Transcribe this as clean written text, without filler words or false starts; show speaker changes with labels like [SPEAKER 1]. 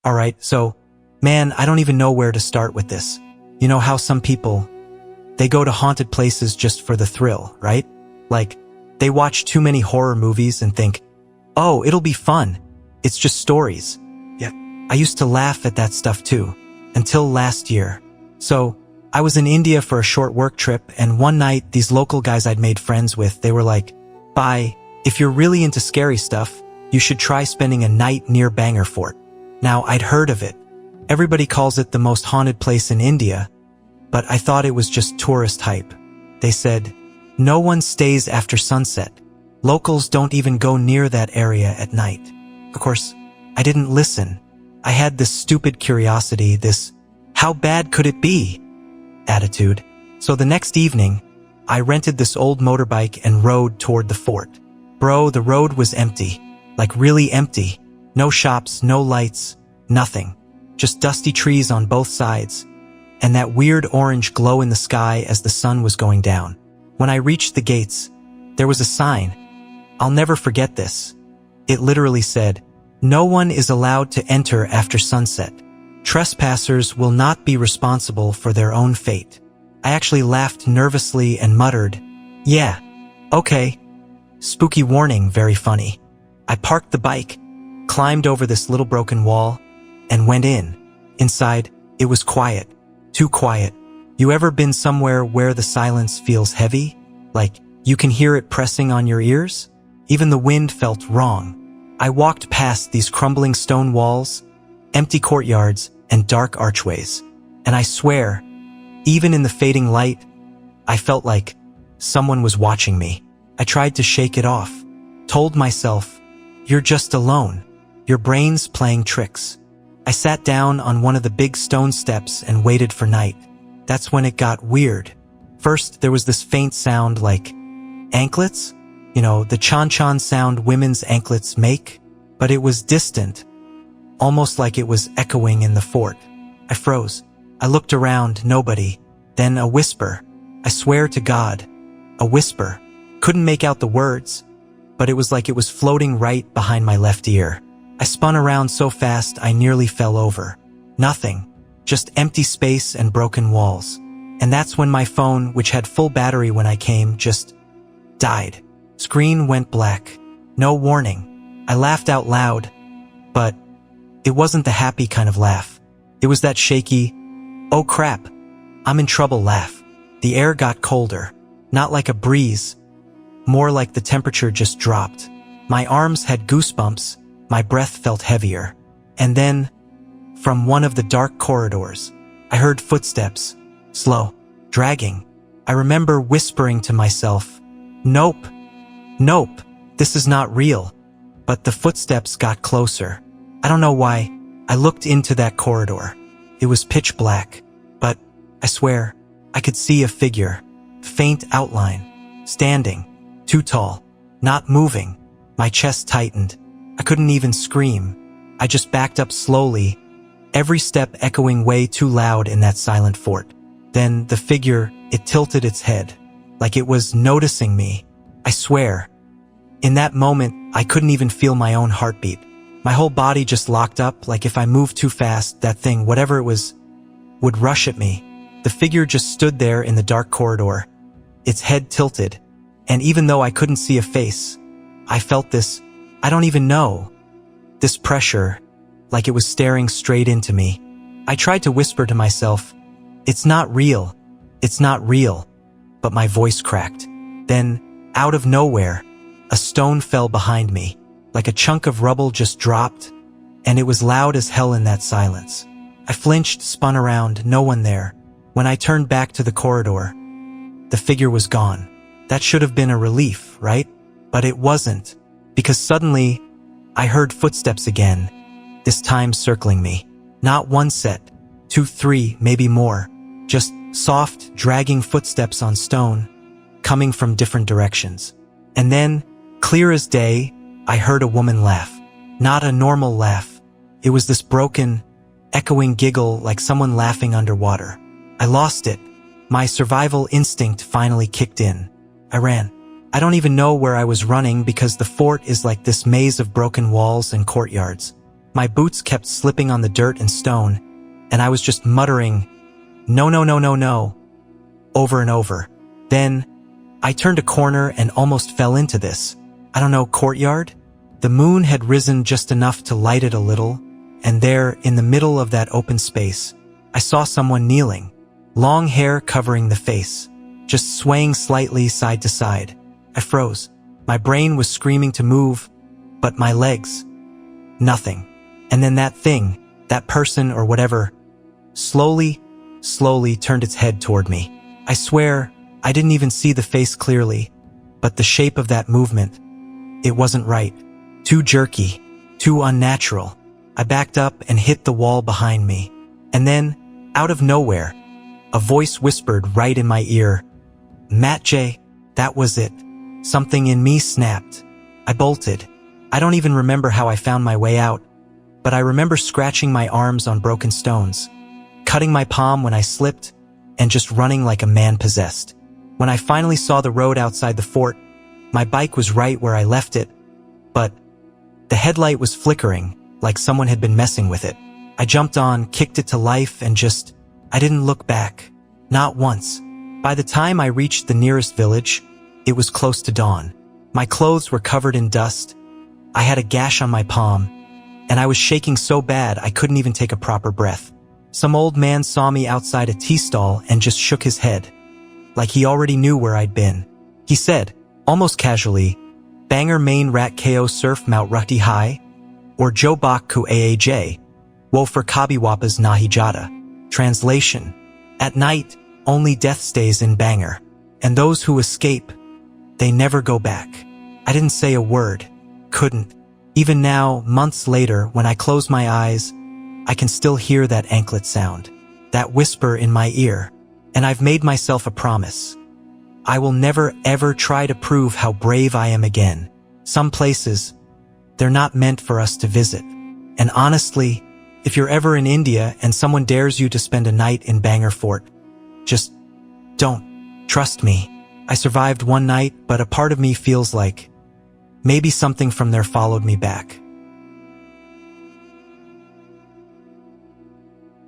[SPEAKER 1] Alright, so, man, I don't even know where to start with this. You know how some people, they go to haunted places just for the thrill, right? Like, they watch too many horror movies and think, oh, it'll be fun. It's just stories. Yeah, I used to laugh at that stuff too, until last year. So, I was in India for a short work trip, and one night, these local guys I'd made friends with, they were like, bye, if you're really into scary stuff, you should try spending a night near Bhangarh Fort. Now, I'd heard of it. Everybody calls it the most haunted place in India, but I thought it was just tourist hype. They said, no one stays after sunset. Locals don't even go near that area at night. Of course, I didn't listen. I had this stupid curiosity, this, how bad could it be? Attitude. So the next evening, I rented this old motorbike and rode toward the fort. Bro, the road was empty. Like really empty. No shops, no lights, nothing. Just dusty trees on both sides, and that weird orange glow in the sky as the sun was going down. When I reached the gates, there was a sign. I'll never forget this. It literally said, no one is allowed to enter after sunset. Trespassers will not be responsible for their own fate. I actually laughed nervously and muttered, yeah, okay. Spooky warning, very funny. I parked the bike, climbed over this little broken wall, and went in. Inside, it was quiet. Too quiet. You ever been somewhere where the silence feels heavy? Like, you can hear it pressing on your ears? Even the wind felt wrong. I walked past these crumbling stone walls, empty courtyards, and dark archways. And I swear, even in the fading light, I felt like someone was watching me. I tried to shake it off. Told myself, you're just alone. Your brain's playing tricks. I sat down on one of the big stone steps and waited for night. That's when it got weird. First, there was this faint sound like anklets. You know, the chan-chan sound women's anklets make. But it was distant, almost like it was echoing in the fort. I froze. I looked around, nobody. Then a whisper. I swear to God, a whisper. Couldn't make out the words, but it was like it was floating right behind my left ear. I spun around so fast I nearly fell over. Nothing. Just empty space and broken walls. And that's when my phone, which had full battery when I came, just died. Screen went black. No warning. I laughed out loud, but it wasn't the happy kind of laugh. It was that shaky, oh crap, I'm in trouble laugh. The air got colder. Not like a breeze, more like the temperature just dropped. My arms had goosebumps, my breath felt heavier. And then, from one of the dark corridors, I heard footsteps, slow, dragging. I remember whispering to myself, nope, nope, this is not real. But the footsteps got closer. I don't know why. I looked into that corridor. It was pitch black, but I swear, I could see a figure, faint outline, standing, too tall, not moving. My chest tightened. I couldn't even scream. I just backed up slowly, every step echoing way too loud in that silent fort. Then the figure, it tilted its head, like it was noticing me. I swear. In that moment, I couldn't even feel my own heartbeat. My whole body just locked up, like if I moved too fast, that thing, whatever it was, would rush at me. The figure just stood there in the dark corridor, its head tilted, and even though I couldn't see a face, I felt this, I don't even know, this pressure, like it was staring straight into me. I tried to whisper to myself, it's not real, but my voice cracked. Then, out of nowhere, a stone fell behind me, like a chunk of rubble just dropped, and it was loud as hell in that silence. I flinched, spun around, no one there. When I turned back to the corridor, the figure was gone. That should have been a relief, right? But it wasn't, because suddenly, I heard footsteps again, this time circling me. Not one set, 2, 3, maybe more. Just soft, dragging footsteps on stone, coming from different directions. And then, clear as day, I heard a woman laugh. Not a normal laugh. It was this broken, echoing giggle like someone laughing underwater. I lost it. My survival instinct finally kicked in. I ran. I don't even know where I was running because the fort is like this maze of broken walls and courtyards. My boots kept slipping on the dirt and stone, and I was just muttering, "No, no, no, no, no," over and over. Then, I turned a corner and almost fell into this, I don't know, courtyard? The moon had risen just enough to light it a little, and there, in the middle of that open space, I saw someone kneeling, long hair covering the face, just swaying slightly side to side. I froze. My brain was screaming to move, but my legs, nothing. And then that thing, that person or whatever, slowly turned its head toward me. I swear, I didn't even see the face clearly, but the shape of that movement, it wasn't right. Too jerky, too unnatural. I backed up and hit the wall behind me. And then, out of nowhere, a voice whispered right in my ear, "Matt J." That was it. Something in me snapped. I bolted. I don't even remember how I found my way out, but I remember scratching my arms on broken stones, cutting my palm when I slipped, and just running like a man possessed. When I finally saw the road outside the fort, my bike was right where I left it, but the headlight was flickering, like someone had been messing with it. I jumped on, kicked it to life, and I didn't look back. Not once. By the time I reached the nearest village, it was close to dawn. My clothes were covered in dust. I had a gash on my palm, and I was shaking so bad I couldn't even take a proper breath. Some old man saw me outside a tea stall and just shook his head, like he already knew where I'd been. He said, almost casually, "Bangor main rat ko surf Mount Rukti High, or Joe Bak ku Aaj, wo for Kabiwapas Nahi Jada." Translation: at night, only death stays in Bangor, and those who escape, they never go back. I didn't say a word, couldn't. Even now, months later, when I close my eyes, I can still hear that anklet sound, that whisper in my ear, and I've made myself a promise. I will never ever try to prove how brave I am again. Some places, they're not meant for us to visit. And honestly, if you're ever in India and someone dares you to spend a night in Bhangarh Fort, just don't. Trust me. I survived one night, but a part of me feels like maybe something from there followed me back.